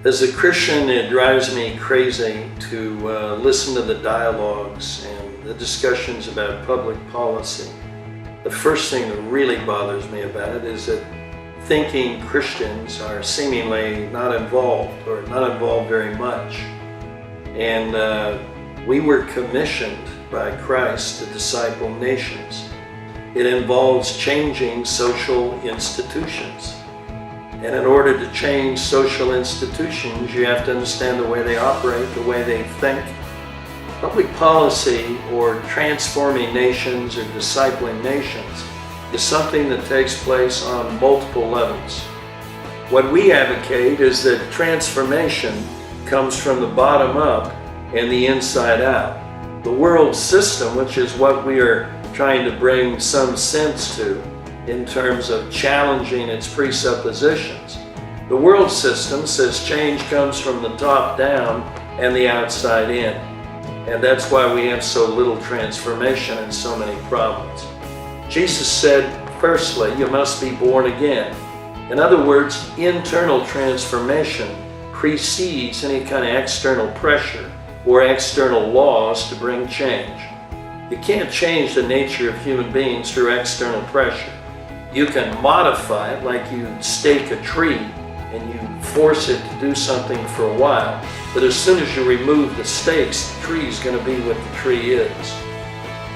As a Christian, it drives me crazy to listen to the dialogues and the discussions about public policy. The first thing that really bothers me about it is that thinking Christians are seemingly not involved or not involved very much. And we were commissioned by Christ to disciple nations. It involves changing social institutions. And in order to change social institutions, you have to understand the way they operate, the way they think. Public policy, or transforming nations or discipling nations, is something that takes place on multiple levels. What we advocate is that transformation comes from the bottom up and the inside out. The world system, which is what we are trying to bring some sense to, in terms of challenging its presuppositions. The world system says change comes from the top down and the outside in. And that's why we have so little transformation and so many problems. Jesus said, firstly, you must be born again. In other words, internal transformation precedes any kind of external pressure or external laws to bring change. You can't change the nature of human beings through external pressure. You can modify it like you stake a tree and you force it to do something for a while. But as soon as you remove the stakes, the tree is going to be what the tree is.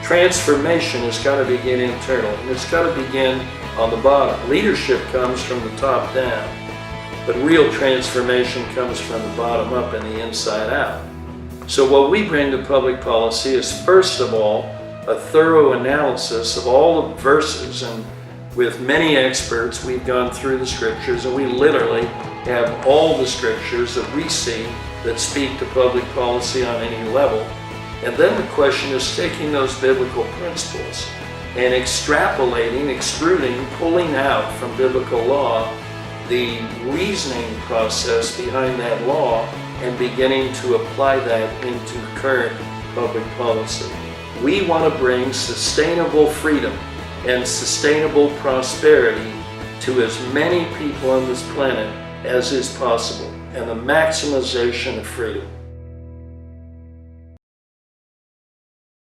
Transformation has got to begin internal, and it's got to begin on the bottom. Leadership comes from the top down, but real transformation comes from the bottom up and the inside out. So what we bring to public policy is, first of all, a thorough analysis of all the verses, and with many experts, we've gone through the scriptures, and we literally have all the scriptures that we see that speak to public policy on any level. And then the question is taking those biblical principles and extrapolating, extruding, pulling out from biblical law the reasoning process behind that law and beginning to apply that into current public policy. We want to bring sustainable freedom and sustainable prosperity to as many people on this planet as is possible, and the maximization of freedom.